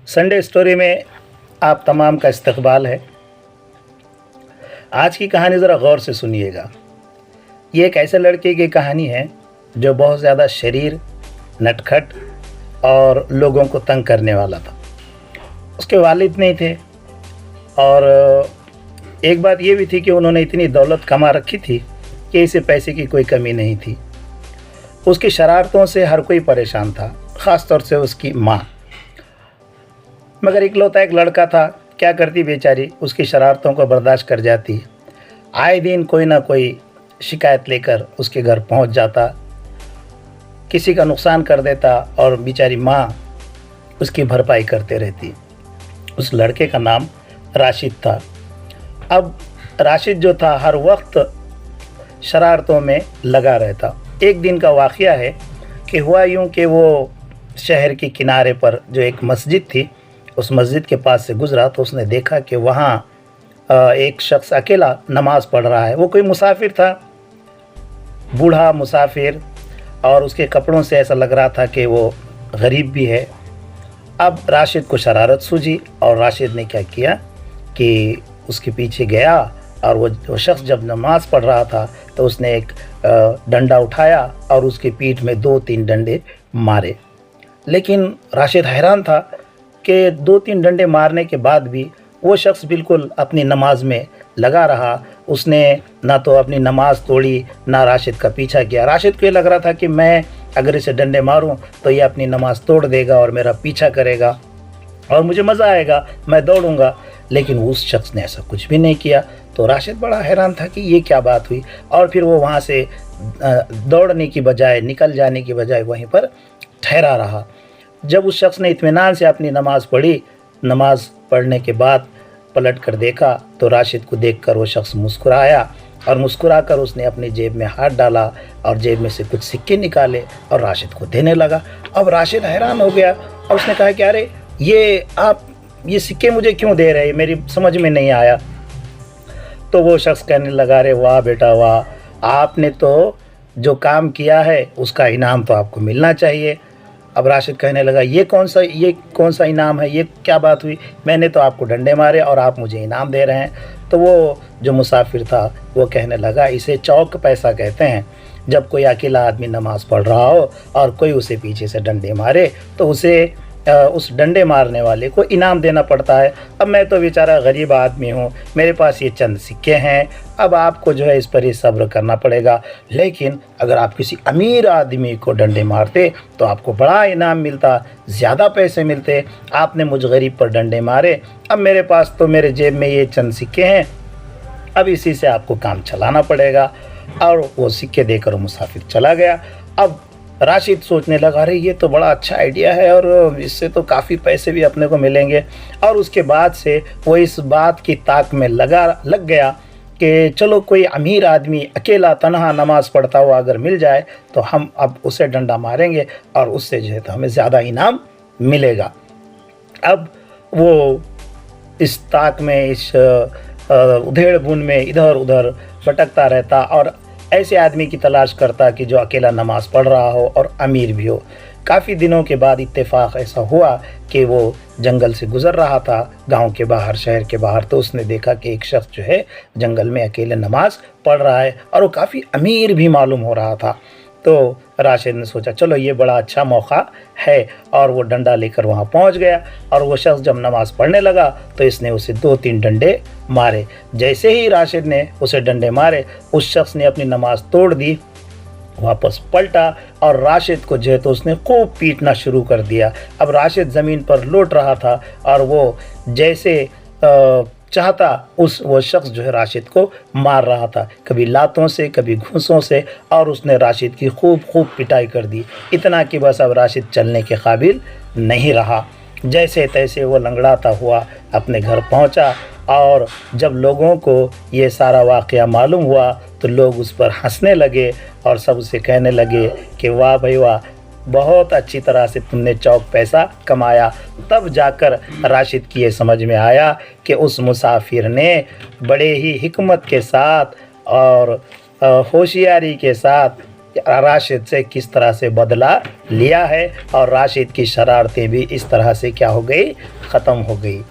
Sunday story में आप तमाम का इस्तकबाल है। आज की कहानी ज़रा गौर से सुनिएगा। ये एक ऐसे लड़के की कहानी है जो बहुत ज़्यादा शरीर, नटखट और लोगों को तंग करने वाला था। उसके वालिद नहीं थे और एक बात ये भी थी कि उन्होंने इतनी दौलत कमा रखी थी कि इसे पैसे की कोई कमी नहीं थी। उसकी शरारतों से हर कोई परेशान था, ख़ास तौर से उसकी माँ। मगर इकलौता एक लड़का था, क्या करती बेचारी, उसकी शरारतों को बर्दाश्त कर जाती। आए दिन कोई ना कोई शिकायत लेकर उसके घर पहुंच जाता, किसी का नुकसान कर देता और बेचारी माँ उसकी भरपाई करते रहती। उस लड़के का नाम राशिद था। अब राशिद जो था हर वक्त शरारतों में लगा रहता। एक दिन का वाक़या है कि हुआ यूँ कि वो शहर के किनारे पर जो एक मस्जिद थी, उस मस्जिद के पास से गुज़रा तो उसने देखा कि वहाँ एक शख्स अकेला नमाज़ पढ़ रहा है। वो कोई मुसाफिर था, बूढ़ा मुसाफिर, और उसके कपड़ों से ऐसा लग रहा था कि वो गरीब भी है। अब राशिद को शरारत सूझी और राशिद ने क्या किया कि उसके पीछे गया और वो शख्स जब नमाज़ पढ़ रहा था तो उसने एक डंडा उठाया और उसकी पीठ में 2-3 डंडे मारे। लेकिन राशिद हैरान था कि 2-3 डंडे मारने के बाद भी वो शख्स बिल्कुल अपनी नमाज में लगा रहा। उसने ना तो अपनी नमाज तोड़ी, ना राशिद का पीछा किया। राशिद को ये लग रहा था कि मैं अगर इसे डंडे मारूं तो ये अपनी नमाज तोड़ देगा और मेरा पीछा करेगा और मुझे मज़ा आएगा, मैं दौड़ूंगा। लेकिन उस शख्स ने ऐसा कुछ भी नहीं किया। तो राशिद बड़ा हैरान था कि ये क्या बात हुई, और फिर वो वहाँ से दौड़ने की बजाय, निकल जाने की बजाय वहीं पर ठहरा रहा। जब उस शख्स ने इत्मीनान से अपनी नमाज़ पढ़ी, नमाज़ पढ़ने के बाद पलट कर देखा तो राशिद को देखकर वो शख्स मुस्कुराया और मुस्कुराकर उसने अपनी जेब में हाथ डाला और जेब में से कुछ सिक्के निकाले और राशिद को देने लगा। अब राशिद हैरान हो गया और उसने कहा कि अरे आप ये सिक्के मुझे क्यों दे रहे हैं, मेरी समझ में नहीं आया। तो वो शख्स कहने लगा, अरे वाह बेटा वाह, आपने तो जो काम किया है उसका इनाम तो आपको मिलना चाहिए। अब राशिद कहने लगा, ये कौन सा इनाम है, ये क्या बात हुई, मैंने तो आपको डंडे मारे और आप मुझे इनाम दे रहे हैं। तो वो जो मुसाफिर था वो कहने लगा, इसे चौक पैसा कहते हैं। जब कोई अकेला आदमी नमाज़ पढ़ रहा हो और कोई उसे पीछे से डंडे मारे तो उसे उस डंडे मारने वाले को इनाम देना पड़ता है। अब मैं तो बेचारा गरीब आदमी हूँ, मेरे पास ये चंद सिक्के हैं, अब आपको जो है इस पर ही सब्र करना पड़ेगा। लेकिन अगर आप किसी अमीर आदमी को डंडे मारते तो आपको बड़ा इनाम मिलता, ज़्यादा पैसे मिलते। आपने मुझ गरीब पर डंडे मारे, अब मेरे पास तो मेरे जेब में ये चंद सिक्के हैं, अब इसी से आपको काम चलाना पड़ेगा। और वो सिक्के देकर मुसाफिर चला गया। अब राशिद सोचने लगा, अरे ये तो बड़ा अच्छा आइडिया है और इससे तो काफ़ी पैसे भी अपने को मिलेंगे। और उसके बाद से वो इस बात की ताक में लग गया कि चलो कोई अमीर आदमी अकेला तन्हा नमाज़ पढ़ता हुआ अगर मिल जाए तो हम अब उसे डंडा मारेंगे और उससे जो है तो हमें ज़्यादा इनाम मिलेगा। अब वो इस ताक में, इस उधेड़ बुन में इधर उधर भटकता रहता और ऐसे आदमी की तलाश करता कि जो अकेला नमाज़ पढ़ रहा हो और अमीर भी हो। काफ़ी दिनों के बाद इत्तेफाक ऐसा हुआ कि वो जंगल से गुज़र रहा था, गांव के बाहर, शहर के बाहर। तो उसने देखा कि एक शख्स जो है जंगल में अकेले नमाज़ पढ़ रहा है और वो काफ़ी अमीर भी मालूम हो रहा था। तो राशिद ने सोचा चलो ये बड़ा अच्छा मौका है, और वो डंडा लेकर वहाँ पहुँच गया। और वो शख्स जब नमाज़ पढ़ने लगा तो इसने उसे 2-3 डंडे मारे। जैसे ही राशिद ने उसे डंडे मारे, उस शख्स ने अपनी नमाज़ तोड़ दी, वापस पलटा और राशिद को जो है तो उसने खूब पीटना शुरू कर दिया। अब राशिद ज़मीन पर लौट रहा था और वो जैसे चाहता वो शख्स जो है राशिद को मार रहा था, कभी लातों से, कभी घूंसों से, और उसने राशिद की खूब पिटाई कर दी, इतना कि बस अब राशिद चलने के काबिल नहीं रहा। जैसे तैसे वो लंगड़ाता हुआ अपने घर पहुंचा और जब लोगों को ये सारा वाक़या मालूम हुआ तो लोग उस पर हंसने लगे और सब उसे कहने लगे कि वाह भाई वाह, बहुत अच्छी तरह से तुमने चौक पैसा कमाया। तब जाकर राशिद की ये समझ में आया कि उस मुसाफिर ने बड़े ही हिकमत के साथ और होशियारी के साथ راشد سے کس طرح سے بدلہ لیا ہے اور راشد کی شرارتیں بھی اس طرح سے کیا ہو گئی، ختم ہو گئی۔